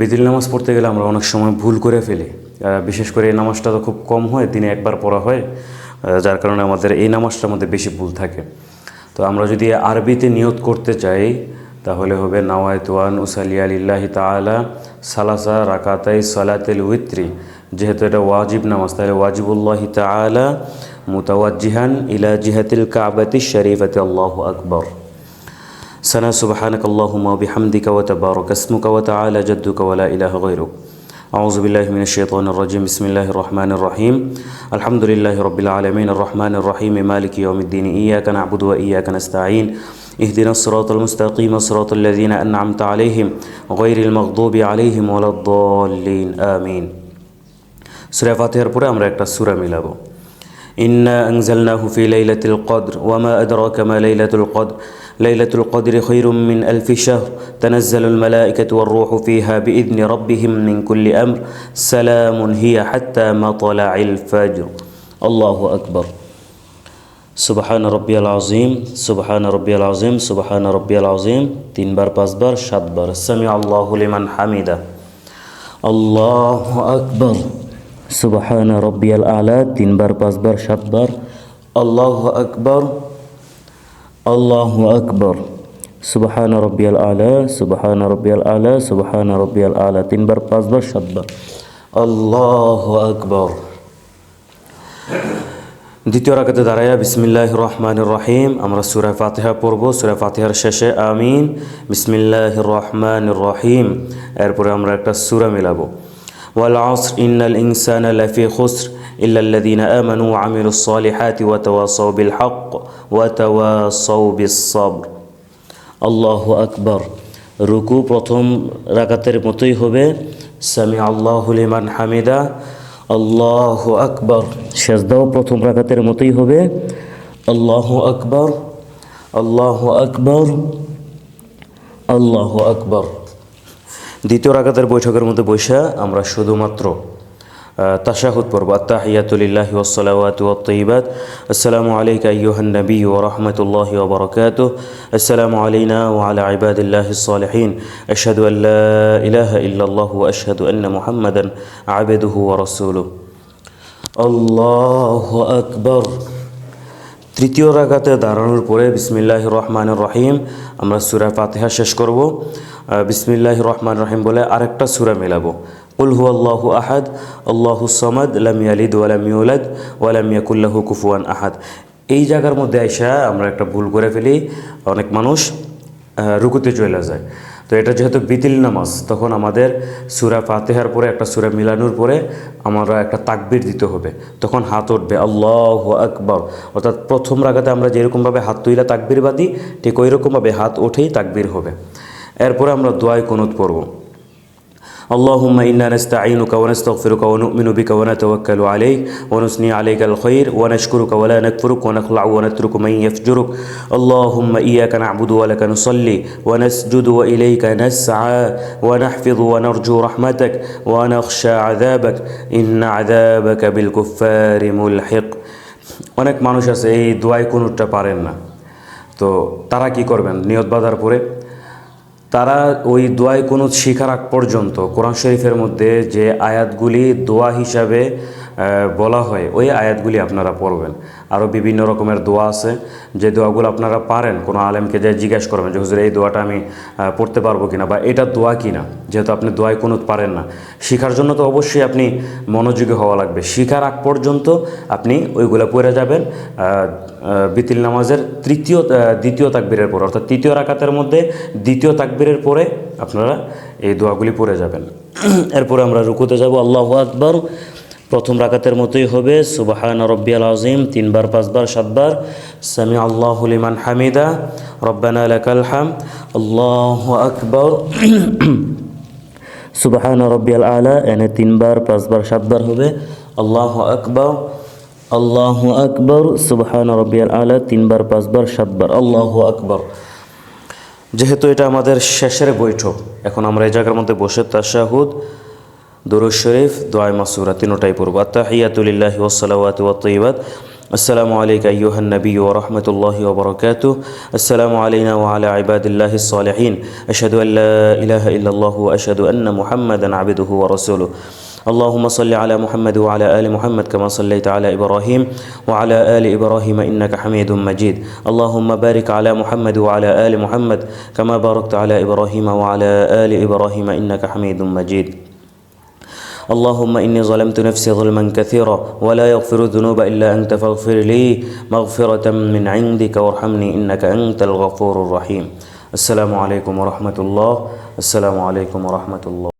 বিতিল নামাজ পড়তে গেলে আমরা অনেক সময় ভুল করে ফেলি। বিশেষ করে এই নামাজটা তো খুব কম হয়, দিনে একবার পড়া হয়, যার কারণে আমাদের এই নামাজটার মধ্যে বেশি ভুল থাকে। তো আমরা যদি আরবিতে নিয়ত করতে চাই তাহলে হবে নাওয়াইতু আন উসাল্লিয়া লিল্লাহি তাআলা সালাসা রাকাতাই সালাতিল উইত্রি। যেহেতু এটা ওয়াজিব নামাজ, তাহলে ওয়াজিবুল্লাহি তাআলা মুতাওয়াজ্জিহান ইলা জিহাতিল কাবাতিশ শরীফাতি আল্লাহু আকবার। সানা সুবহানাকাল্লাহুম্মা ওয়া বিহামদিকা ওয়া তাবারাকা ইসমুকা ওয়া তাআলা জাদ্দুকা ওয়া লা ইলাহা গায়রুক। আউযু বিল্লাহি মিনাশ শাইতানির রাজিম। বিসমিল্লাহির রহমানির রহিম। আলহামদুলিল্লাহি রাব্বিল আলামিন আর রহমানির রহিম মালিকি ইয়াউমিদ্দিন। ইয়্যাকা না'বুদু ওয়া ইয়্যাকা নাস্তাঈন। ইহদিনাস সিরাতাল মুস্তাকিম সিরাতাল লাযীনা আন'আমতা আলাইহিম গায়রিল মাগদুবি আলাইহিম ওয়ালাদ-দাল্লিন। আমিন। সূরা ফাতিহার পরে আমরা একটা সূরা মিলাবো। ইন্না আনজালনাহু ফি লাইলাতিল কদর ওয়া মা আদরাকা মা লাইলাতুল কদর লাইলাতুল কদরি খায়রুম মিন আলফি শাহর তানাজ্জালুল মালায়েকাতু ওয়ার রূহু ফিহা বিইذনি রাব্বিহিম মিন কুল্লি আমর সালামুন হিয়া হাত্তা মাতলাইল ফাজর। আল্লাহু আকবার। সুবহান রাব্বিয়াল আযীম, সুবহান রাব্বিয়াল আযীম, সুবহান রাব্বিয়াল আযীম। 3 বার 5 বার 7 বার। সামি আল্লাহু লিমান হামিদা। আল্লাহু আকবার। সুবহান রাব্বিয়াল আলা 3 বার 5 বার 7 বার। আল্লাহু আকবার, আল্লাহু আকবার। সুবহান রাব্বিয়াল আলা, সুবহান রাব্বিয়াল আলা, সুবহান রাব্বিয়াল আলা 3 বার 5 বার 7 বার। আল্লাহু আকবার। দ্বিতীয় রাকাতে দাঁড়ায়া বিসমিল্লাহির রহমানির রহিম আমরা সূরা ফাতিহা পড়ব। সূরা ফাতিহার শেষে আমিন, বিসমিল্লাহির রহমানির রহিম, এরপরে আমরা একটা সূরা মিলাবো। ওয়াল আসর ইন্নাল ইনসানা লাফি খুসর ইল্লাল্লাযীনা আমানু ওয়া আমিলুস সালিহাতি ওয়া তাওয়াসাউ বিল হক ওয়া তাওয়াসাউ বিস সাবর। আল্লাহু আকবার। রুকু প্রথম রাকাতের মতোই হবে, সামি আল্লাহু লিমান হামিদা। আল্লাহু আকবার। সেজদাও প্রথম রাকাতের মতোই হবে, আল্লাহু আকবার, আল্লাহু আকবার, আল্লাহু আকবার। দ্বিতীয় রাকাতের বৈঠকের মধ্যে বসে আমরা শুধুমাত্র তাশাহুদ পড়ব। আত্তাহিয়াতু লিল্লাহি ওয়াস সালাওয়াতু ওয়াত তাইয়্যিবাত। আসসালামু আলাইকা আইয়ুহান নাবিয়্যু ওয়া রাহমাতুল্লাহি ওয়া বারাকাতুহু। আসসালামু আলাইনা ওয়া আলা ইবাদিল্লাহিস সালিহিন। আশহাদু আল লা ইলাহা ইল্লাল্লাহু ওয়া আশহাদু আন্না মুহাম্মাদান আবদুহু ওয়া রাসূলুহু। আল্লাহু আকবার। তৃতীয় রাকাতে দাঁড়ানোর পরে বিসমিল্লাহির রহমানির রহিম আমরা সূরা ফাতিহা শেষ করব। বিসমিল্লাহির রহমানির রহিম বলে আরেকটা সূরা মিলাবো। কুল হুয়াল্লাহু আহাদ আল্লাহুস সামাদ লাম ইয়ালিদ ওয়া লাম ইউলাদ ওয়া লাম ইয়াকুল লাহু কুফুয়ান আহাদ। এই জায়গার মধ্যে আইসা আমরা একটা ভুল করে ফেলি, অনেক মানুষ রুকুতে চলে যায়। তো এটা যেহেতু বিতিল নামাজ, তখন আমাদের সূরা ফাতিহার পরে একটা সূরা মিলানোর পরে আমরা একটা তাকবীর দিতে হবে। তখন হাত উঠবে আল্লাহু আকবার। অর্থাৎ প্রথম রাকাতে আমরা যেরকমভাবে হাত তুইলা তাকবীর বাঁধি, ঠিক ওই রকমভাবে হাত উঠেই তাকবীর হবে। এরপরে আমরা দোয়ায় কুনুত পড়ব। আল্লাহুম্মা ইন্না নাস্তাঈনুকা ওয়া নাস্তাগফিরুকা ওয়া নু'মিনু বিকা ওয়া নাতাওয়াক্কালু আলাইক ওয়া নুসনি আলাইকাল খায়র ওয়া নাশকুরুকা ওয়া লা নাকফুরুকা ওয়া নাখলা'ু ওয়া নাতরুকু মান ইয়াফজুরুক। আল্লাহুম্মা ইয়্যাকা না'বুদু ওয়া লাকা নুসাল্লি ওয়া নাসজুদু ওয়া ইলাইকা নাসআ ওয়া নাহফিযু ওয়া নারজু রাহমাতাক ওয়া নাখশা আযাবাক ইন্না আযাবাকা বিল কুফফারি মুলহিক। অনেক মানুষ আছে এই দোয়ায় কুনুতটা পারেন না। তো তারা কি করবেন? নিয়ত বাঁধার পরে তারা ওই দোয়ায় কুনুত শিখার আগ পর্যন্ত কোরআন শরীফের মধ্যে যে আয়াতগুলি দোয়া হিসাবে বলা হয় ওই আয়াতগুলি আপনারা পড়বেন। আরও বিভিন্ন রকমের দোয়া আছে, যে দোয়াগুলো আপনারা পারেন কোনো আলেমকে যে জিজ্ঞেস করবেন যে হুজুর এই দোয়াটা আমি পড়তে পারবো কিনা, বা এটা দোয়া কিনা। যেহেতু আপনি দোয়ায় কুনুত পারেন না, শিখার জন্য তো অবশ্যই আপনি মনোযোগী হওয়া লাগবে। শিখার আগ পর্যন্ত আপনি ওইগুলো পড়ে যাবেন বিতিল নামাজের দ্বিতীয় তাকবীরের পর, অর্থাৎ তৃতীয় রাকাতের মধ্যে দ্বিতীয় তাকবীরের পরে আপনারা এই দোয়াগুলি পড়ে যাবেন। এরপরে আমরা রুকুতে যাব। আল্লাহু আকবার প্রথম রাকাতের মতোই হবে, সুবহান রাব্বিয়াল আযীম 3 বার 5 বার 7 বার। সামি আল্লাহু লিমান হামিদা। রব্বানা লাকাল হামদ। আল্লাহু আকবার। সুবহান রাব্বিয়াল আলা এনে 3 বার 5 বার 7 বার হবে। আল্লাহু আকবার, আল্লাহু আকবার। সুবহান রাব্বিয়াল আলা 3 বার 5 বার 7 বার। আল্লাহু আকবার। যেহেতু এটা আমাদের শেষের বৈঠক, এখন আমরা এই জায়গার মধ্যে বসে তাশাহুদ, দুরূদ শরীফ, দোয়া মাসুরা তিনটাই পড়ব। আত্তাহিয়াতু লিল্লাহি ওয়াস সালাওয়াতু ওয়াত তাইয়্যিবাত। السلام عليك أيها النبي ورحمة الله وبركاته. السلام علينا وعلى عباد الله الصالحين. أشهد أن لا إله إلا الله وأشهد أن محمدا عبده ورسوله. اللهم صل على محمد وعلى آل محمد كما صليت على إبراهيم وعلى آل إبراهيم إنك حميد مجيد. اللهم بارك على محمد وعلى آل محمد كما باركت على إبراهيم وعلى آل إبراهيم إنك حميد مجيد. اللهم إني ظلمت نفسي ظلما كثيرا ولا يغفر الذنوب إلا أنت فاغفر لي مغفرة من عندك وارحمني إنك أنت الغفور الرحيم. السلام عليكم ورحمة الله. السلام عليكم ورحمة الله.